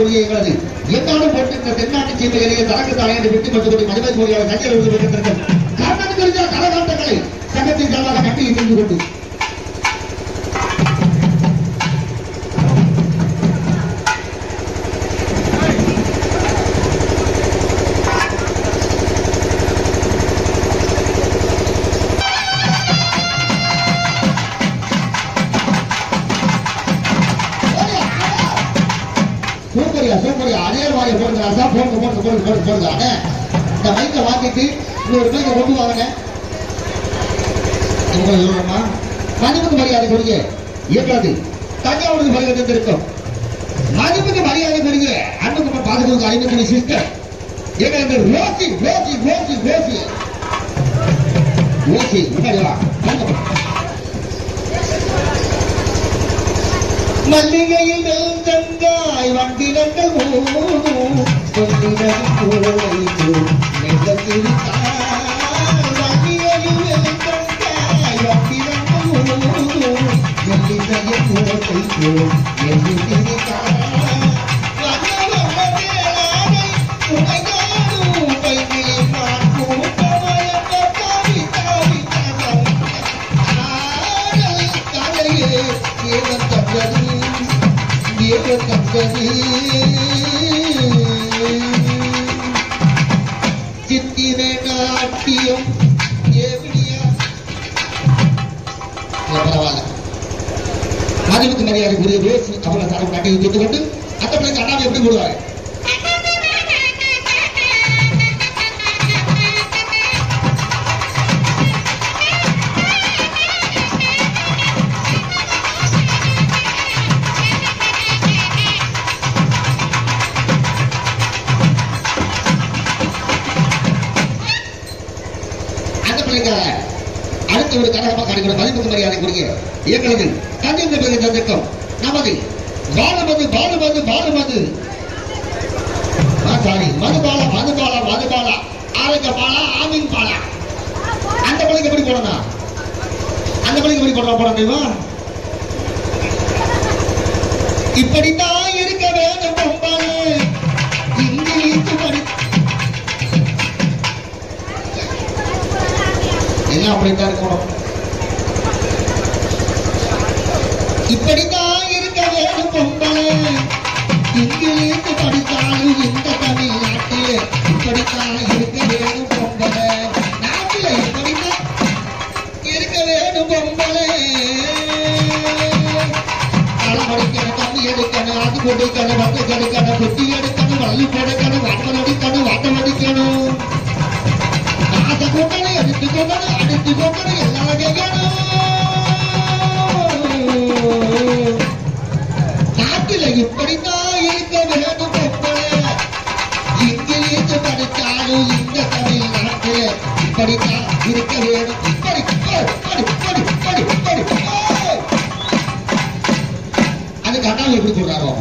மரியாதைக்குரிய எங்களது என்னாலும் போட்டிருந்த தென்னாட்டு சீமையிலேயே தனக்கு தலையை விட்டு மட்டும் மதிமை மொழியாக கட்சியில் இருந்து கொண்டிருக்கும் காரணம் குறித்த கரகாட்டங்களை சங்கத்தின் சார்பாக கட்டி இருந்து கொண்டு வாங்கிட்டு இன்னொரு மைக்க கொண்டு வாங்க மதிப்புக்கு மரியாதை கொடுங்க எங்களது தஞ்சாவூருக்கு வருகிறது இருக்கும் மதிப்புக்கு மரியாதை கொடுங்க அன்புக்கு பாதுகாப்பு ஐநூறு சிஸ்டர் எங்களது Rosie Rosie Rosie Rosie Rosie மல்லிகையில் வெள்ளங்காய் வண்டினங்கள் சித்திரை நாட்டியம் மதிப்புக்கு மரியாதை புரிய பேசி அவங்களை தரம் நாட்டையை கொண்டு அந்த பிள்ளைங்க அண்ணாவை எப்படி போடுவாங்க அடுத்த ஒரு கரகமாக காணிக்கிற மதிப்புக்கு மரியாதை கூடிய எங்களது தந்தை சந்திக்கும் நமது பாலுமது பாலுமது பாலுமது சாரி மதுபாலா மதுபாலா மதுபாலா ஆரோக்கிய பாலா ஆமீன் பாலா அந்த பள்ளிக்கு எப்படி போடணும் அந்த பள்ளிக்கு எப்படி போட முடியுமா இப்படித்தான் இருக்க வேண்டும் பொம்பாலு இங்கிலீஷ் படி எல்லாம் அப்படித்தான் இருக்கணும் இப்படித்தான் இருக்க வேண்டும் பொம்பளை இங்கிலீஷ் படித்தாலும் இந்த தமிழ்நாட்டில் இப்படித்தான் இருக்க வேண்டும் பொம்பளை நாட்டில் இப்படித்தான் இருக்க வேண்டும் பொம்பளை களை படிக்கணும் தண்ணி எடுக்கணும் அது கொடுக்கணும் வந்து கெடுக்கணும் குட்டி எடுக்கணும் வள்ளி போடுக்கணும் வாட்டல் அடிக்கணும் வாட்டம் அடிக்கணும் ஆசை கொண்டனை அடித்து கொண்டனை அடித்து கொண்டனை எல்லாம் கேட்கணும் நாட்டில் இப்படித்தான் இருக்க வேண்டும் பொம்பளை இங்கிலீஷ் படித்தாலும் இந்த தமிழ்நாட்டில் இப்படித்தான் இருக்க வேண்டும் இப்படி அதுக்கு அண்ணாவை எப்படி சொல்றாரோ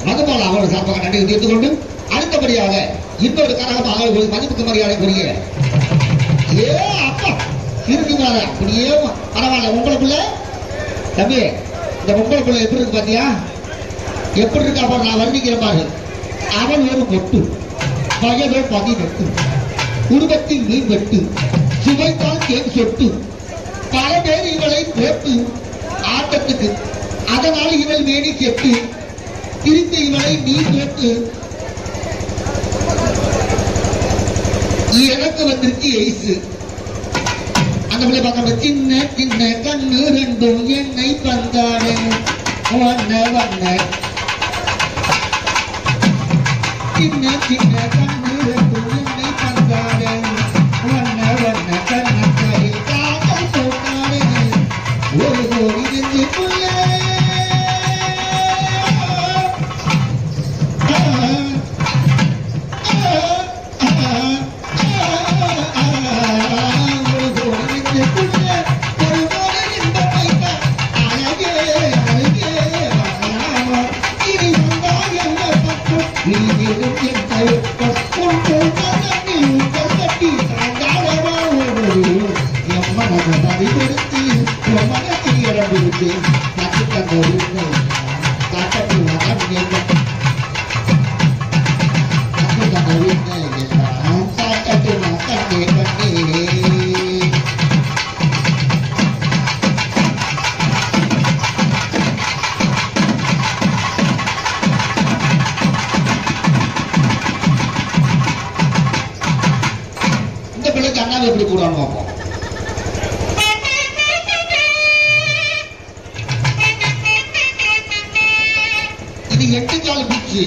மதுபாலா அவர்கள் சார்பாக நன்றி தீர்த்துக் கொண்டு அடுத்தபடியாக இன்னொரு கரகமாக மதிப்புக்கு மரியாதை கூறிய அப்பா இருக்குங்களா அப்படியே பரவாயில்ல உங்களுக்குள்ள தம்பி இந்த உங்களுக்குள்ள எப்படி இருக்கு பாத்தியா எப்படி இருக்கா பாரு நான் வர்ணிக்கிற பாரு அவன் ஒரு கொட்டு வயதோ 18 குடும்பத்தில் மீன் வெட்டு சுவைத்தால் தேன் சொட்டு பல பேர் இவளை போட்டு ஆட்டத்துக்கு அதனால் இவள் மேனி கெட்டு திருத்த இவளை நீ கேட்டு எனக்கு வந்திருக்கு எய்சு அந்த பிள்ளை பார்க்க சின்ன சின்ன கண்ணு ரெண்டும் என்னை பந்தாடு வண்ண வண்ண சின்ன சின்ன கண்ணீருக்கு என்னை தந்தாட வண்ண வண்ண கண்ணத்தில் காதல் போட்டாட ஒரு கோடி நெஞ்சுக்குள்ள எப்படி போடுவாங்க பார்ப்போம். இது 8 கால் பிச்சு.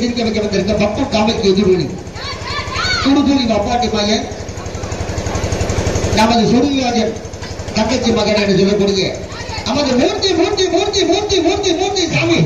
சிரிக்க வைக்க வந்திருக்க பப்பு காமைக்கு எதிர்வழி துடுதுளி அப்பாட்டி பையன் நமது சுருளிராஜன் தங்கச்சி மகன் என்று சொல்லக்கூடிய நமது மூர்த்தி மூர்த்தி மூர்த்தி மூர்த்தி மூர்த்தி மூர்த்தி சாமி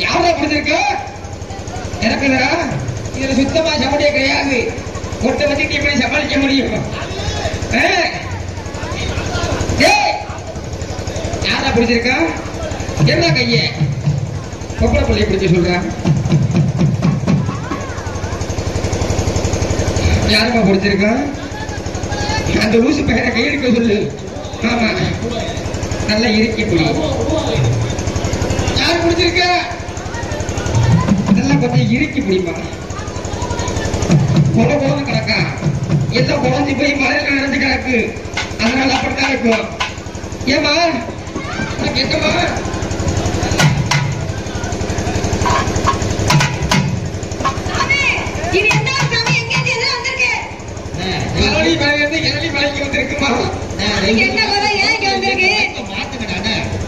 யாரா பிடிச்சிருக்க எனக்கு இதுல சுத்தமா சமடியே கிடையாது. ஒட்ட பத்தி எப்படி சமாளிக்க முடியும்? யாரா பிடிச்சிருக்க? என்ன கைய கொப்பளை பிள்ளைய பிடிச்சு சொல்ற? யாருமா பிடிச்சிருக்க? அந்த லூசு பெயரை கையெடுக்க சொல்லு. ஆமா, நல்லா இறுக்கி பிடி. யார் பிடிச்சிருக்க? நல்லா கொஞ்சம் இறுக்கி பிடிப்பா. கொலை போல கிடக்கா, எல்லாம் குழந்தை போய் மலையில நடந்து கிடக்கு. அதனால அப்படித்தான் இருக்கும். ஏமா கேட்கமா?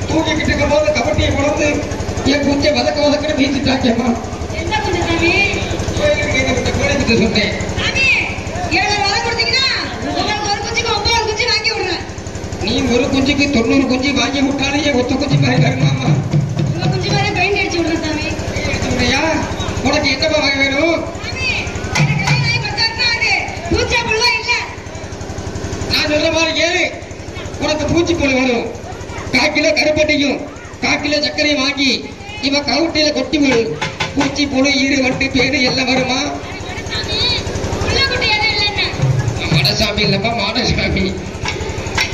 தூக்கிட்டு இருக்கும் போது கபட்டியை கொண்டு என் குஞ்சை வதக்க வதக்கன்னு வீசிட்டாக்கேம்மா. கோயிலுக்கு கோழிக்கு சொன்னேன். சாமி, 7 வலை கொடுத்தீங்கன்னா உங்களுக்கு ஒரு குஞ்சுக்கு 9 குஞ்சு வாங்கி விடுறேன். நீ ஒரு குஞ்சுக்கு 90 குஞ்சு வாங்கி விட்டாலும் என் ஒத்த குஞ்சு மாதிரி வருமாமா. உங்க குஞ்சு மேலே பெயிண்ட் அடிச்சு விடுறேன் சாமி. சொல்றியா? உனக்கு என்னப்பா வகை வேணும்? சாமி, எனக்கு கல்யாணம் ஆகி 10 வருஷம் ஆகுது. பூச்சா புல்லாம் இல்ல. நான் சொல்ற மாதிரி கேளு. உனக்கு பூச்சி புழு வரும். 1/4 கிலோ கருப்பட்டியும் 1/4 கிலோ சர்க்கரையும் வாங்கி இவன் கவுட்டியில கொட்டி விடு. பூச்சி புழு ஈடு வண்டு பேடு எல்லாம் வருமா? சாமி, புள்ள குட்டி எதுவும் இல்லைன்னு. மனசாமி இல்லப்பா மானசாமி.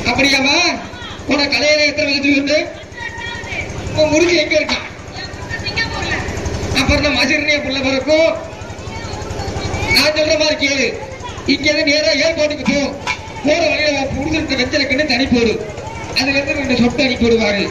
அப்படியாமா? உனக்கு கல்யாணம் எத்தனை வருஷத்துக்கு உண்டு? உன் முருகன் எங்க இருக்கான்? சிங்கப்பூர்ல. அப்புறம் இந்த மசிரனே புள்ள பிறக்கும். நான் சொல்ற மாதிரி கேளு. இங்க இருந்து நேரா ஏர்போர்ட்டுக்கு போ. போற வழியில புடிச்சிருக்க வெச்சலுக்குன்னு தனி போடு. அதுல இருந்து 2 சொட்டு அனுப்பி விடுவாரு.